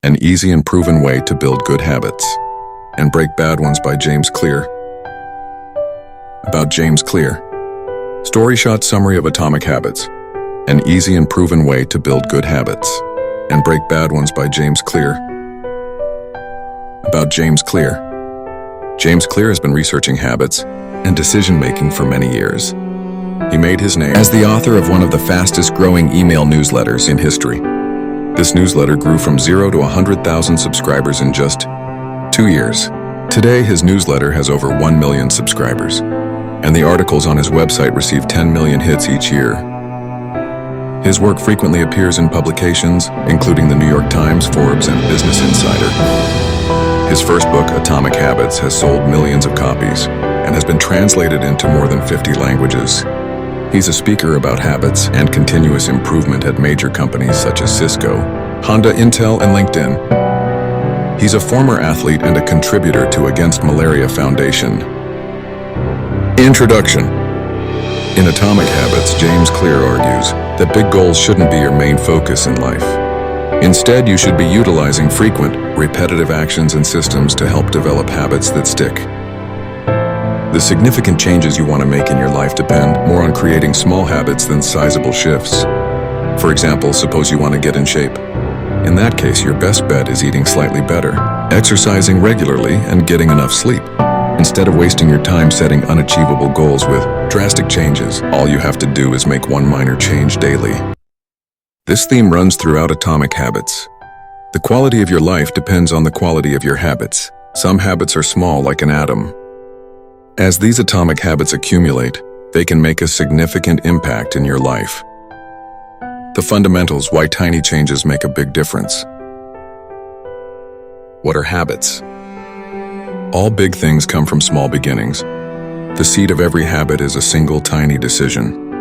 An easy and proven way to build good habits and break bad ones by James Clear. About James Clear. Story shot summary of Atomic Habits. An easy and proven way to build good habits and break bad ones by James Clear. About James Clear. James Clear has been researching habits and decision-making for many years. He made his name as the author of one of the fastest-growing email newsletters in history. This newsletter grew from 0 to 100,000 subscribers in just 2 years. Today, his newsletter has over 1 million subscribers, and the articles on his website receive 10 million hits each year. His work frequently appears in publications, including the New York Times, Forbes, and Business Insider. His first book, Atomic Habits, has sold millions of copies and has been translated into more than 50 languages. He's a speaker about habits and continuous improvement at major companies such as Cisco, Honda, Intel, and LinkedIn. He's a former athlete and a contributor to Against Malaria Foundation. Introduction. In Atomic Habits, James Clear argues that big goals shouldn't be your main focus in life. Instead, you should be utilizing frequent, repetitive actions and systems to help develop habits that stick. The significant changes you want to make in your life depend more on creating small habits than sizable shifts. For example, suppose you want to get in shape. In that case, your best bet is eating slightly better, exercising regularly, and getting enough sleep. Instead of wasting your time setting unachievable goals with drastic changes, all you have to do is make one minor change daily. This theme runs throughout Atomic Habits. The quality of your life depends on the quality of your habits. Some habits are small, like an atom. As these atomic habits accumulate, they can make a significant impact in your life. The fundamentals why tiny changes make a big difference. What are habits? All big things come from small beginnings. The seed of every habit is a single tiny decision.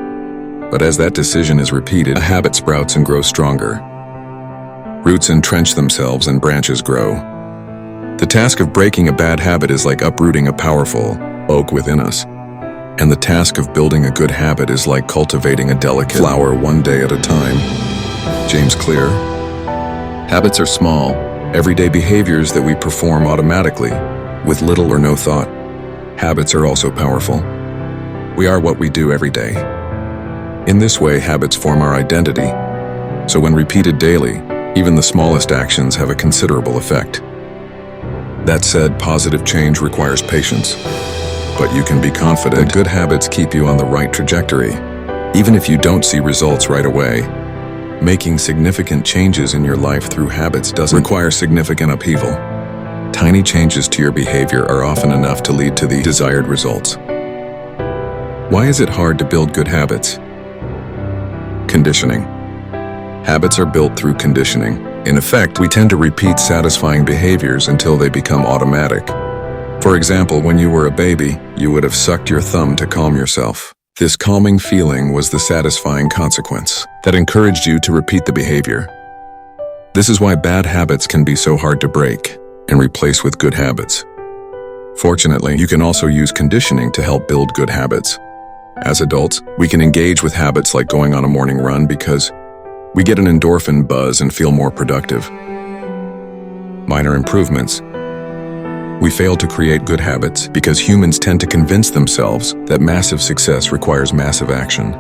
But as that decision is repeated, a habit sprouts and grows stronger. Roots entrench themselves and branches grow. The task of breaking a bad habit is like uprooting a powerful oak within us. And the task of building a good habit is like cultivating a delicate flower one day at a time. James Clear. Habits are small, everyday behaviors that we perform automatically, with little or no thought. Habits are also powerful. We are what we do every day. In this way, habits form our identity. So when repeated daily, even the smallest actions have a considerable effect. That said, positive change requires patience. But you can be confident that good habits keep you on the right trajectory, even if you don't see results right away. Making significant changes in your life through habits doesn't require significant upheaval. Tiny changes to your behavior are often enough to lead to the desired results. Why is it hard to build good habits? Conditioning. Habits are built through conditioning. In effect, we tend to repeat satisfying behaviors until they become automatic. For example, when you were a baby, you would have sucked your thumb to calm yourself. This calming feeling was the satisfying consequence that encouraged you to repeat the behavior. This is why bad habits can be so hard to break and replace with good habits. Fortunately, you can also use conditioning to help build good habits. As adults, we can engage with habits like going on a morning run because we get an endorphin buzz and feel more productive. Minor improvements. We fail to create good habits because humans tend to convince themselves that massive success requires massive action.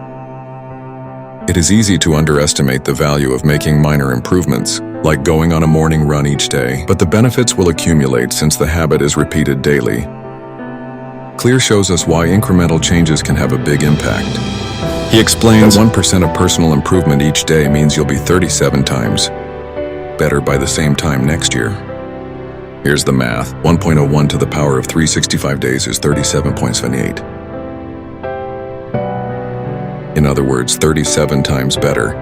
It is easy to underestimate the value of making minor improvements, like going on a morning run each day, but the benefits will accumulate since the habit is repeated daily. Clear shows us why incremental changes can have a big impact. He explains that 1% of personal improvement each day means you'll be 37 times better by the same time next year. Here's the math. 1.01 to the power of 365 days is 37.78. In other words, 37 times better.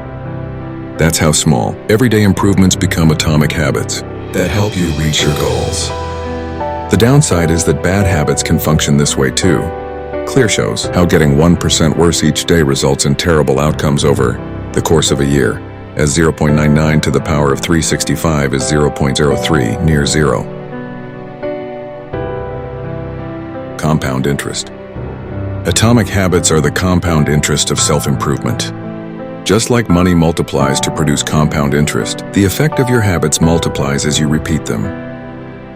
That's how small, everyday improvements become atomic habits that help you reach your goals. The downside is that bad habits can function this way too. Clear shows how getting 1% worse each day results in terrible outcomes over the course of a year, as 0.99 to the power of 365 is 0.03, near zero. Compound interest. Atomic habits are the compound interest of self-improvement. Just like money multiplies to produce compound interest, the effect of your habits multiplies as you repeat them.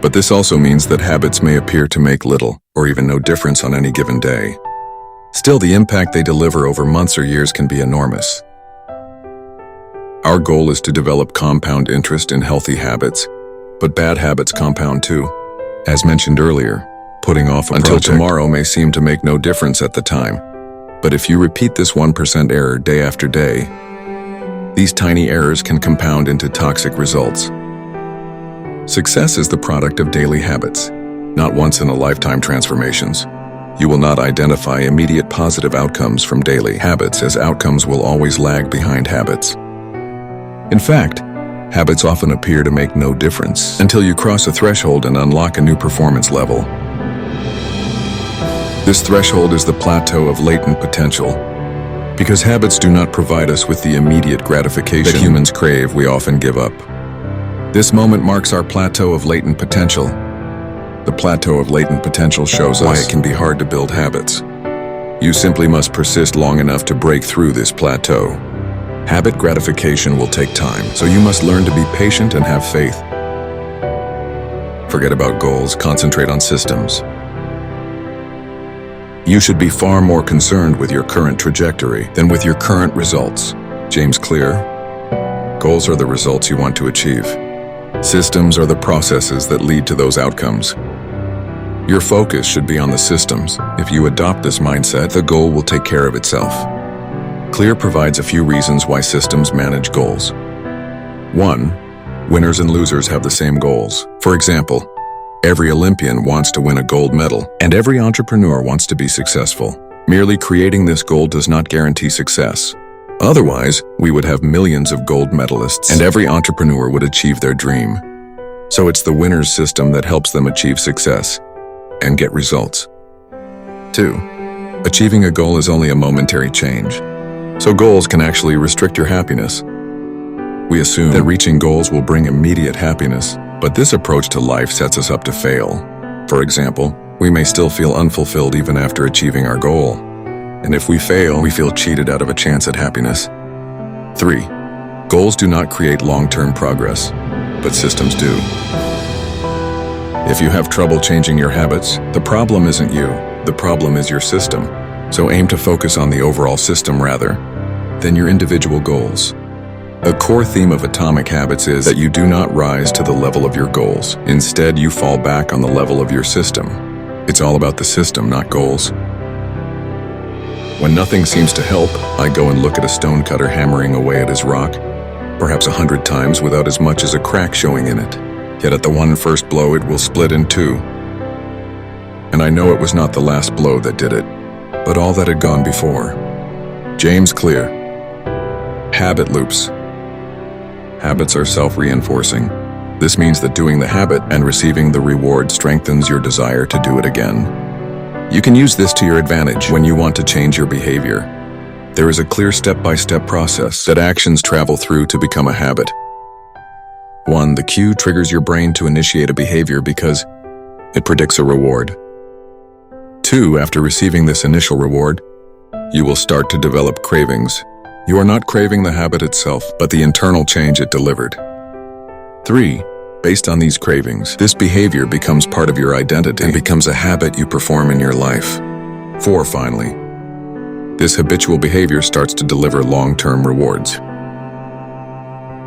But this also means that habits may appear to make little or even no difference on any given day. Still, the impact they deliver over months or years can be enormous. Our goal is to develop compound interest in healthy habits, but bad habits compound too. As mentioned earlier, putting off until tomorrow may seem to make no difference at the time. But if you repeat this 1% error day after day, these tiny errors can compound into toxic results. Success is the product of daily habits, not once-in-a-lifetime transformations. You will not identify immediate positive outcomes from daily habits, as outcomes will always lag behind habits. In fact, habits often appear to make no difference until you cross a threshold and unlock a new performance level. This threshold is the plateau of latent potential. Because habits do not provide us with the immediate gratification that humans crave, we often give up. This moment marks our plateau of latent potential. The plateau of latent potential shows us why it can be hard to build habits. You simply must persist long enough to break through this plateau. Habit gratification will take time, so you must learn to be patient and have faith. Forget about goals, concentrate on systems. You should be far more concerned with your current trajectory than with your current results. James Clear. Goals are the results you want to achieve. Systems are the processes that lead to those outcomes. Your focus should be on the systems. If you adopt this mindset, the goal will take care of itself. Clear provides a few reasons why systems manage goals. 1. Winners and losers have the same goals. For example, every Olympian wants to win a gold medal, and every entrepreneur wants to be successful. Merely creating this goal does not guarantee success. Otherwise, we would have millions of gold medalists, and every entrepreneur would achieve their dream. So it's the winner's system that helps them achieve success and get results. 2. Achieving a goal is only a momentary change. So goals can actually restrict your happiness. We assume that reaching goals will bring immediate happiness, but this approach to life sets us up to fail. For example, we may still feel unfulfilled even after achieving our goal. And if we fail, we feel cheated out of a chance at happiness. 3. Goals do not create long-term progress, but systems do. If you have trouble changing your habits, the problem isn't you, the problem is your system. So aim to focus on the overall system rather than your individual goals. A core theme of Atomic Habits is that you do not rise to the level of your goals. Instead, you fall back on the level of your system. It's all about the system, not goals. When nothing seems to help, I go and look at a stonecutter hammering away at his rock, perhaps 100 times without as much as a crack showing in it. Yet at the first blow, it will split in two. And I know it was not the last blow that did it, but all that had gone before. James Clear. Habit loops. Habits are self-reinforcing. This means that doing the habit and receiving the reward strengthens your desire to do it again. You can use this to your advantage when you want to change your behavior. There is a clear step-by-step process that actions travel through to become a habit. 1. The cue triggers your brain to initiate a behavior because it predicts a reward. 2. After receiving this initial reward, you will start to develop cravings. You are not craving the habit itself, but the internal change it delivered. 3. Based on these cravings, this behavior becomes part of your identity and becomes a habit you perform in your life. 4. Finally, this habitual behavior starts to deliver long-term rewards.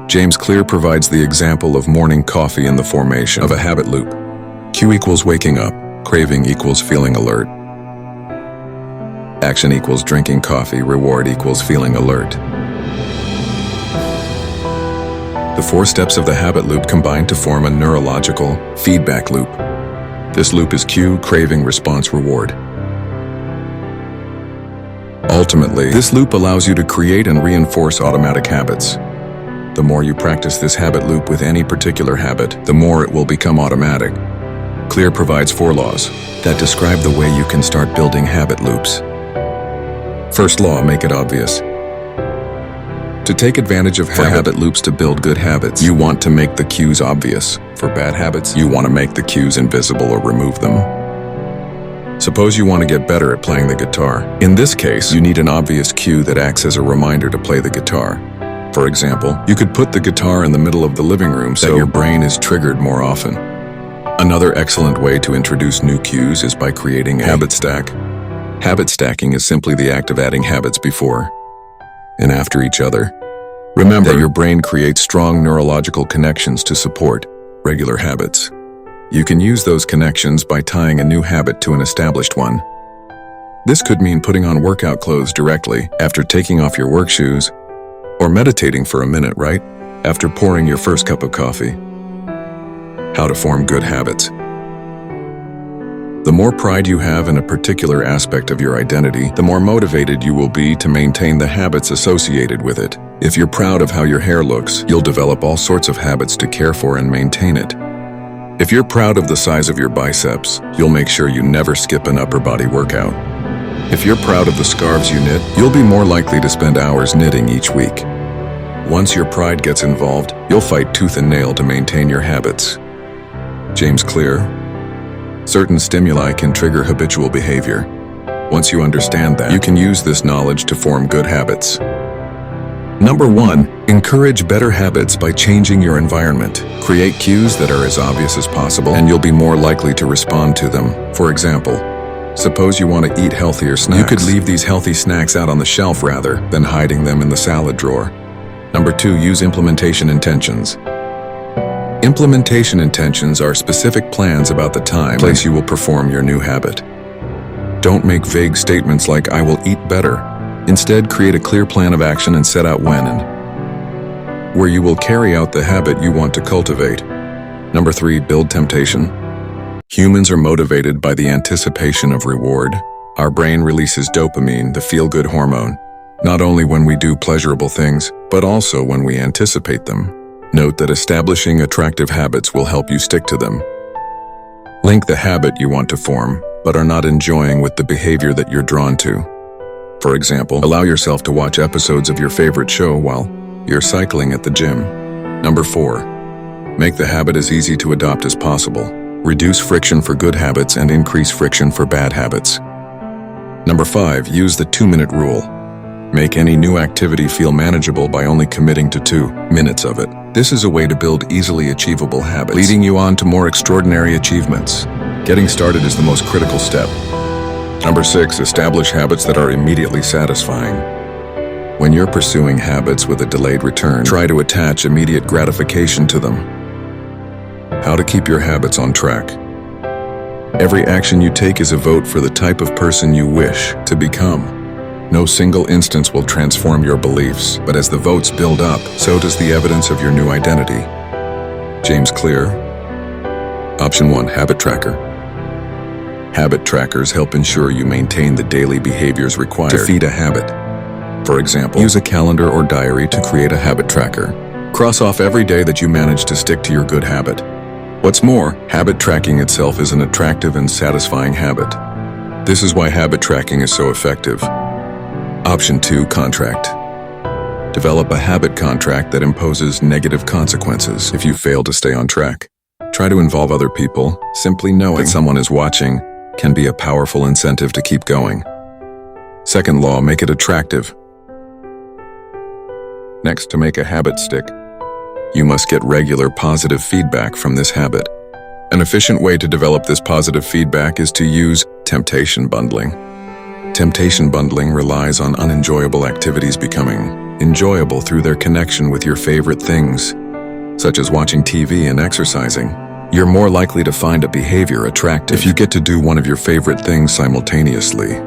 James Clear provides the example of morning coffee in the formation of a habit loop. Cue equals waking up, craving equals feeling alert. Action equals drinking coffee, reward equals feeling alert. The 4 steps of the habit loop combine to form a neurological feedback loop. This loop is cue, craving, response, reward. Ultimately, this loop allows you to create and reinforce automatic habits. The more you practice this habit loop with any particular habit, the more it will become automatic. Clear provides 4 laws that describe the way you can start building habit loops. First law, make it obvious. To take advantage of habit loops to build good habits, you want to make the cues obvious. For bad habits, you want to make the cues invisible or remove them. Suppose you want to get better at playing the guitar. In this case, you need an obvious cue that acts as a reminder to play the guitar. For example, you could put the guitar in the middle of the living room so your brain is triggered more often. Another excellent way to introduce new cues is by creating a habit stack. Habit stacking is simply the act of adding habits before and after each other. Remember that your brain creates strong neurological connections to support regular habits. You can use those connections by tying a new habit to an established one. This could mean putting on workout clothes directly after taking off your work shoes, or meditating for a minute right after pouring your first cup of coffee. How to form good habits. The more pride you have in a particular aspect of your identity, the more motivated you will be to maintain the habits associated with it. If you're proud of how your hair looks, you'll develop all sorts of habits to care for and maintain it. If you're proud of the size of your biceps, you'll make sure you never skip an upper body workout. If you're proud of the scarves you knit, you'll be more likely to spend hours knitting each week. Once your pride gets involved, you'll fight tooth and nail to maintain your habits. James Clear. Certain stimuli can trigger habitual behavior. Once you understand that, you can use this knowledge to form good habits. Number 1, encourage better habits by changing your environment. Create cues that are as obvious as possible, and you'll be more likely to respond to them. For example, suppose you want to eat healthier snacks. You could leave these healthy snacks out on the shelf rather than hiding them in the salad drawer. Number 2, use implementation intentions. Implementation intentions are specific plans about the time and place you will perform your new habit. Don't make vague statements like, "I will eat better." Instead, create a clear plan of action and set out when and where you will carry out the habit you want to cultivate. Number 3, build temptation. Humans are motivated by the anticipation of reward. Our brain releases dopamine, the feel-good hormone, not only when we do pleasurable things, but also when we anticipate them. Note that establishing attractive habits will help you stick to them. Link the habit you want to form, but are not enjoying with the behavior that you're drawn to. For example, allow yourself to watch episodes of your favorite show while you're cycling at the gym. Number 4, make the habit as easy to adopt as possible. Reduce friction for good habits and increase friction for bad habits. Number 5, use the 2-minute rule. Make any new activity feel manageable by only committing to 2 minutes of it. This is a way to build easily achievable habits, leading you on to more extraordinary achievements. Getting started is the most critical step. Number 6, establish habits that are immediately satisfying. When you're pursuing habits with a delayed return, try to attach immediate gratification to them. How to keep your habits on track. Every action you take is a vote for the type of person you wish to become. No single instance will transform your beliefs, but as the votes build up, so does the evidence of your new identity. James Clear. Option 1, habit tracker. Habit trackers help ensure you maintain the daily behaviors required to feed a habit. For example, use a calendar or diary to create a habit tracker. Cross off every day that you manage to stick to your good habit. What's more, habit tracking itself is an attractive and satisfying habit. This is why habit tracking is so effective. Option 2, contract. Develop a habit contract that imposes negative consequences if you fail to stay on track. Try to involve other people. Simply knowing that someone is watching can be a powerful incentive to keep going. Second law, make it attractive. Next, to make a habit stick, you must get regular positive feedback from this habit. An efficient way to develop this positive feedback is to use temptation bundling. Temptation bundling relies on unenjoyable activities becoming enjoyable through their connection with your favorite things, such as watching TV and exercising. You're more likely to find a behavior attractive if you get to do one of your favorite things simultaneously.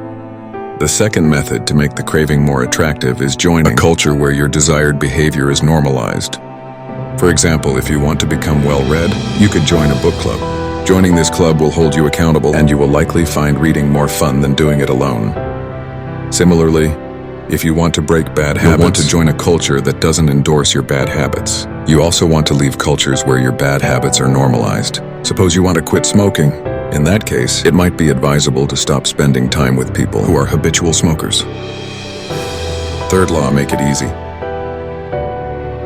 The second method to make the craving more attractive is joining a culture where your desired behavior is normalized. For example, if you want to become well-read, you could join a book club. Joining this club will hold you accountable, and you will likely find reading more fun than doing it alone. Similarly, if you want to break bad habits, you'll want to join a culture that doesn't endorse your bad habits. You also want to leave cultures where your bad habits are normalized. Suppose you want to quit smoking. In that case, it might be advisable to stop spending time with people who are habitual smokers. Third law, make it easy.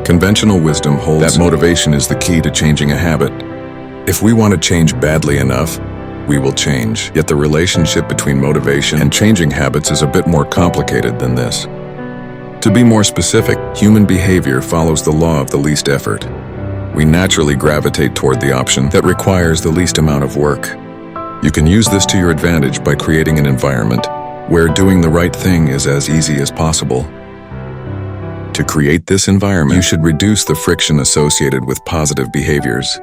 Conventional wisdom holds that motivation is the key to changing a habit. If we want to change badly enough, we will change. Yet the relationship between motivation and changing habits is a bit more complicated than this. To be more specific, human behavior follows the law of the least effort. We naturally gravitate toward the option that requires the least amount of work. You can use this to your advantage by creating an environment where doing the right thing is as easy as possible. To create this environment, you should reduce the friction associated with positive behaviors.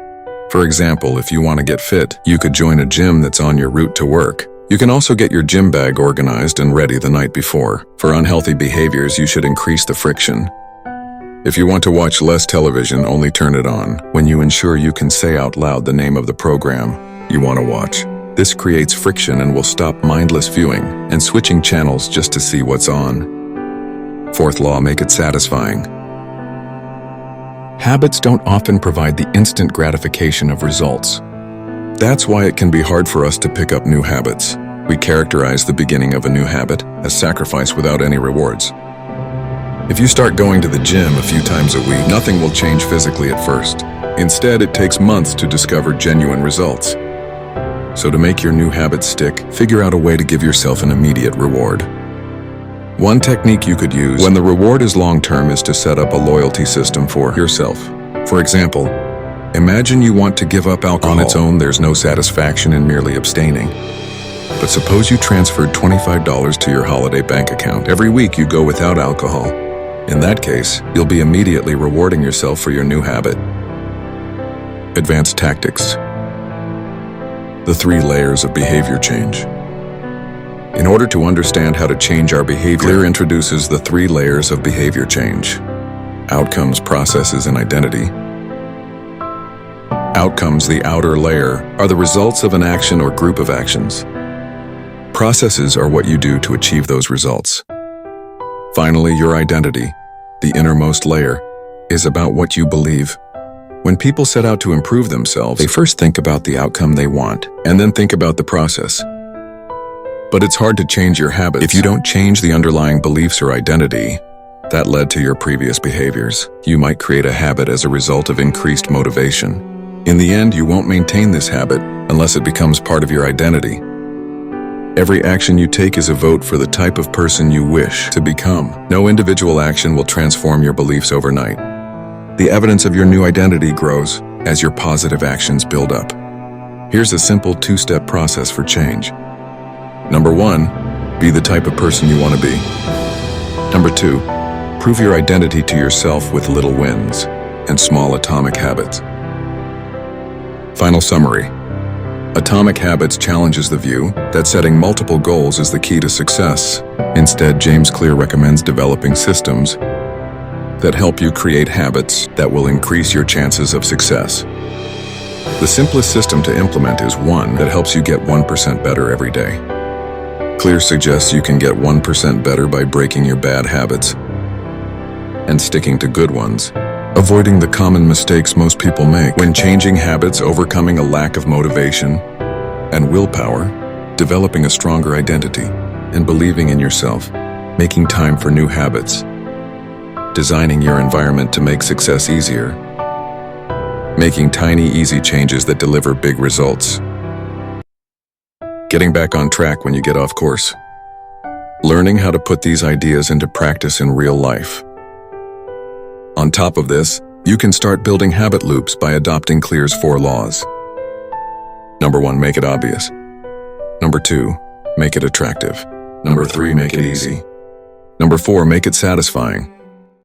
For example, if you want to get fit, you could join a gym that's on your route to work. You can also get your gym bag organized and ready the night before. For unhealthy behaviors, you should increase the friction. If you want to watch less television, only turn it on when you ensure you can say out loud the name of the program you want to watch. This creates friction and will stop mindless viewing and switching channels just to see what's on. Fourth law, make it satisfying. Habits don't often provide the instant gratification of results. That's why it can be hard for us to pick up new habits. We characterize the beginning of a new habit as sacrifice without any rewards. If you start going to the gym a few times a week, nothing will change physically at first. Instead, it takes months to discover genuine results. So to make your new habit stick, figure out a way to give yourself an immediate reward. One technique you could use when the reward is long-term is to set up a loyalty system for yourself. For example, imagine you want to give up alcohol. On its own, there's no satisfaction in merely abstaining. But suppose you transferred $25 to your holiday bank account. Every week you go without alcohol. In that case, you'll be immediately rewarding yourself for your new habit. Advanced tactics. The 3 layers of behavior change. In order to understand how to change our behavior, Clear introduces the 3 layers of behavior change: outcomes, processes, and identity. Outcomes, the outer layer, are the results of an action or group of actions. Processes are what you do to achieve those results. Finally, your identity, the innermost layer, is about what you believe. When people set out to improve themselves, they first think about the outcome they want, and then think about the process. But it's hard to change your habits if you don't change the underlying beliefs or identity that led to your previous behaviors. You might create a habit as a result of increased motivation. In the end, you won't maintain this habit unless it becomes part of your identity. Every action you take is a vote for the type of person you wish to become. No individual action will transform your beliefs overnight. The evidence of your new identity grows as your positive actions build up. Here's a simple 2-step process for change. Number 1, be the type of person you want to be. Number 2, prove your identity to yourself with little wins and small atomic habits. Final summary. Atomic Habits challenges the view that setting multiple goals is the key to success. Instead, James Clear recommends developing systems that help you create habits that will increase your chances of success. The simplest system to implement is one that helps you get 1% better every day. Clear suggests you can get 1% better by breaking your bad habits and sticking to good ones, avoiding the common mistakes most people make. When changing habits, overcoming a lack of motivation and willpower, developing a stronger identity, and believing in yourself, making time for new habits, designing your environment to make success easier, making tiny, easy changes that deliver big results, getting back on track when you get off course, learning how to put these ideas into practice in real life. On top of this, you can start building habit loops by adopting Clear's 4 laws. Number 1, make it obvious. Number 2, make it attractive. Number 3, make it easy. Number 4, make it satisfying.